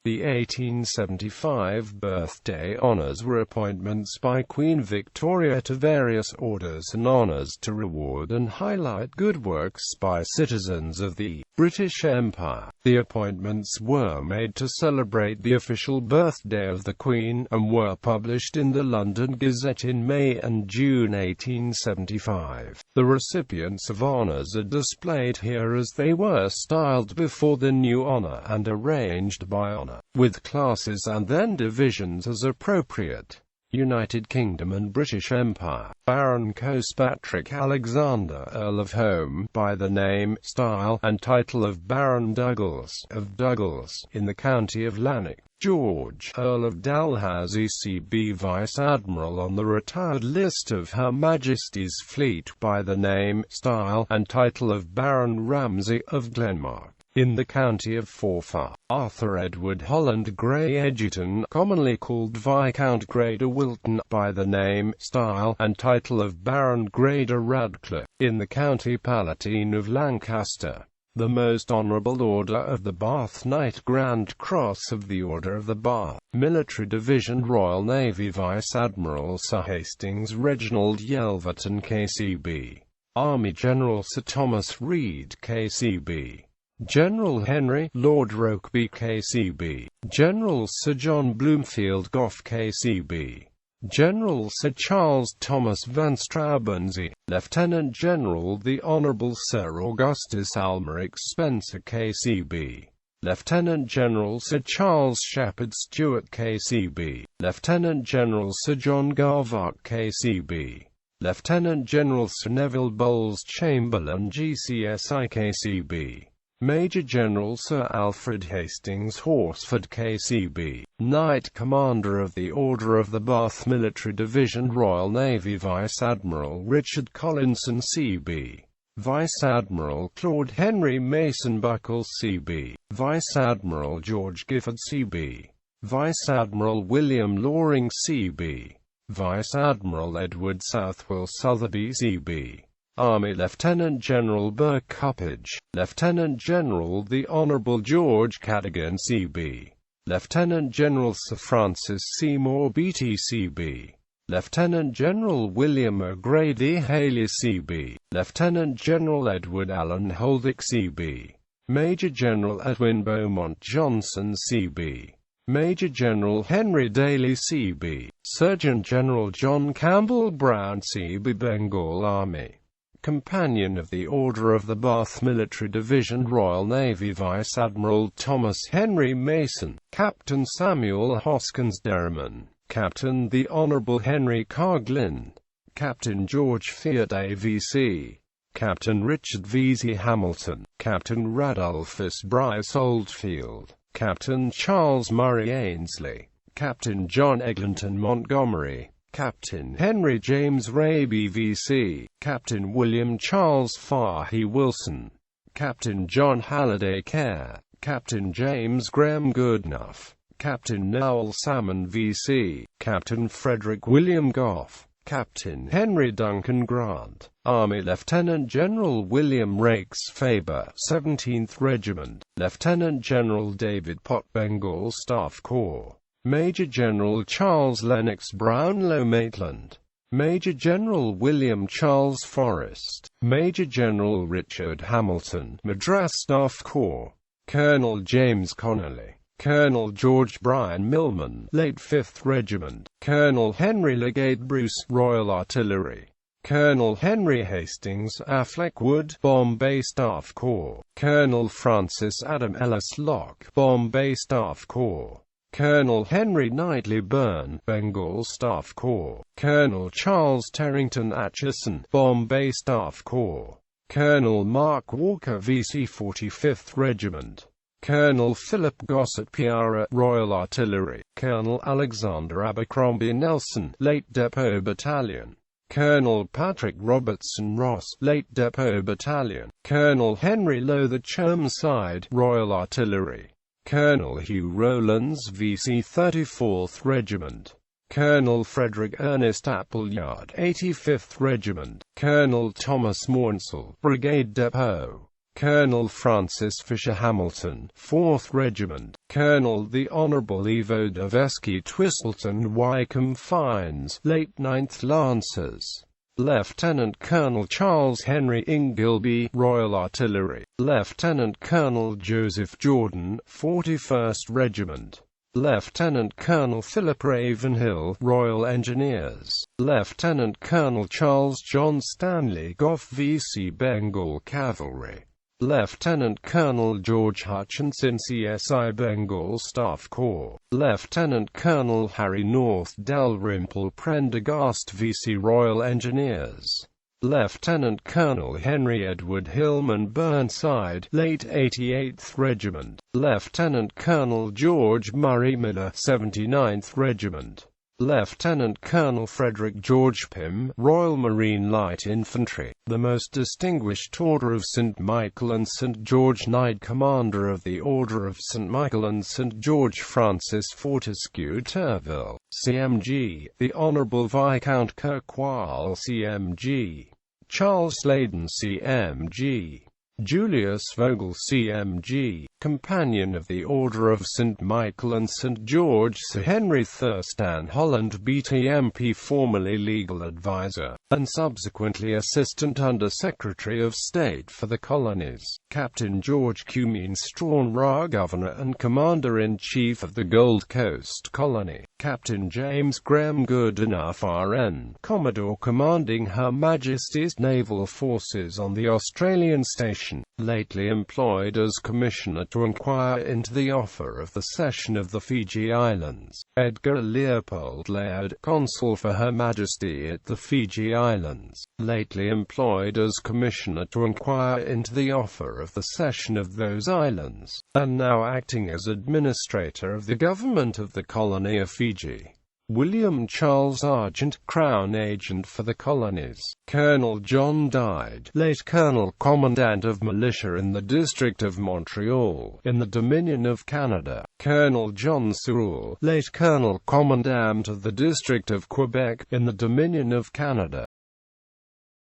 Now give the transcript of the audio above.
The 1875 birthday honours were appointments by Queen Victoria to various orders and honours to reward and highlight good works by citizens of the British Empire. The appointments were made to celebrate the official birthday of the Queen, and were published in the London Gazette in May and June 1875. The recipients of honours are displayed here as they were styled before the new honour, and arranged by honour, with classes and then divisions as appropriate. United Kingdom and British Empire. Baron Patrick Alexander, Earl of Home, by the name, style, and title of Baron Douglas, of Douglas, in the county of Lanark. George, Earl of Dalhousie, C.B. Vice Admiral on the retired list of Her Majesty's Fleet, by the name, style, and title of Baron Ramsay, of Glenmark, in the county of Forfar. Arthur Edward Holland Grey Egerton, commonly called Viscount Grey de Wilton, by the name, style, and title of Baron Grey de Radcliffe, in the county Palatine of Lancaster. The Most Honourable Order of the Bath Knight, Grand Cross of the Order of the Bath, Military Division, Royal Navy, Vice Admiral Sir Hastings Reginald Yelverton, KCB. Army General Sir Thomas Reed, KCB. General Henry, Lord Rokeby, KCB. General Sir John Bloomfield Gough, KCB. General Sir Charles Thomas Van Straubenzee. Lieutenant General the Honourable Sir Augustus Almeric Spencer, KCB. Lieutenant General Sir Charles Shepherd Stewart, KCB. Lieutenant General Sir John Garvark, KCB. Lieutenant General Sir Neville Bowles Chamberlain, GCSI, KCB. Major General Sir Alfred Hastings Horsford, KCB. Knight Commander of the Order of the Bath Military Division, Royal Navy, Vice Admiral Richard Collinson, CB. Vice Admiral Claude Henry Mason Buckles, CB. Vice Admiral George Gifford, CB. Vice Admiral William Loring, CB. Vice Admiral Edward Southwell Sotheby, CB. Army Lieutenant General Burke Cuppage. Lieutenant General the Honourable George Cadogan, CB. Lieutenant General Sir Francis Seymour Beatty, CB. Lieutenant General William O'Grady Haley, CB. Lieutenant General Edward Allen Holdick, CB. Major General Edwin Beaumont Johnson, CB. Major General Henry Daly, CB. Surgeon General John Campbell Brown, CB. Bengal Army. Companion of the Order of the Bath Military Division, Royal Navy, Vice Admiral Thomas Henry Mason. Captain Samuel Hoskins Derriman. Captain the Honourable Henry Carglin. Captain George Fiat AVC. Captain Richard Vesey Hamilton. Captain Radulphus Bryce Oldfield. Captain Charles Murray Ainsley. Captain John Eglinton Montgomery. Captain Henry James Raby VC. Captain William Charles Fahey Wilson. Captain John Halliday Kerr. Captain James Graham Goodenough. Captain Noel Salmon VC. Captain Frederick William Gough. Captain Henry Duncan Grant. Army Lieutenant General William Raikes Faber, 17th Regiment. Lieutenant General David Pott, Bengal Staff Corps. Major General Charles Lennox Brownlow Maitland. Major General William Charles Forrest. Major General Richard Hamilton, Madras Staff Corps. Colonel James Connolly. Colonel George Bryan Millman, late 5th Regiment. Colonel Henry Legate Bruce, Royal Artillery. Colonel Henry Hastings Affleck Wood, Bombay Staff Corps. Colonel Francis Adam Ellis Locke, Bombay Staff Corps. Colonel Henry Knightley Byrne, Bengal Staff Corps. Colonel Charles Terrington Atchison, Bombay Staff Corps. Colonel Mark Walker VC 45th Regiment. Colonel Philip Gossett Piara, Royal Artillery. Colonel Alexander Abercrombie Nelson, late Depot Battalion. Colonel Patrick Robertson Ross, late Depot Battalion. Colonel Henry Lowther Chermside, Royal Artillery. Colonel Hugh Rowlands VC 34th Regiment. Colonel Frederick Ernest Appleyard, 85th Regiment. Colonel Thomas Maunsell, Brigade Depot. Colonel Francis Fisher Hamilton, 4th Regiment. Colonel the Honourable Ivo Davesky Twistleton Wycombe Fines, late 9th Lancers. Lieutenant Colonel Charles Henry Ingleby, Royal Artillery. Lieutenant Colonel Joseph Jordan, 41st Regiment. Lieutenant Colonel Philip Ravenhill, Royal Engineers. Lieutenant Colonel Charles John Stanley Gough VC Bengal Cavalry. Lieutenant Colonel George Hutchinson CSI Bengal Staff Corps. Lieutenant Colonel Harry North Dalrymple Prendergast VC Royal Engineers. Lieutenant Colonel Henry Edward Hillman Burnside, late 88th Regiment. Lieutenant Colonel George Murray Miller, 79th Regiment. Lieutenant Colonel Frederick George Pym, Royal Marine Light Infantry, the most distinguished Order of St. Michael and St. George Knight, Commander of the Order of St. Michael and St. George Francis Fortescue Turville, CMG, the Honourable Viscount Kirkwall CMG, Charles Sladen CMG, Julius Vogel CMG, Companion of the Order of St. Michael and St. George, Sir Henry Thurstan Holland BTMP, formerly legal advisor, and subsequently Assistant Under Secretary of State for the Colonies. Captain George Cummeen Strawn, Governor and Commander-in-Chief of the Gold Coast Colony. Captain James Graham Goodenough RN, Commodore commanding Her Majesty's Naval Forces on the Australian Station, lately employed as Commissioner to inquire into the offer of the cession of the Fiji Islands. Edgar Leopold Laird, Consul for Her Majesty at the Fiji Islands, lately employed as Commissioner to inquire into the offer of the cession of those islands, and now acting as Administrator of the Government of the Colony of Fiji. William Charles Argent, Crown Agent for the Colonies. Colonel John Dyed, late Colonel Commandant of Militia in the District of Montreal, in the Dominion of Canada. Colonel John Sewell, late Colonel Commandant of the District of Quebec, in the Dominion of Canada.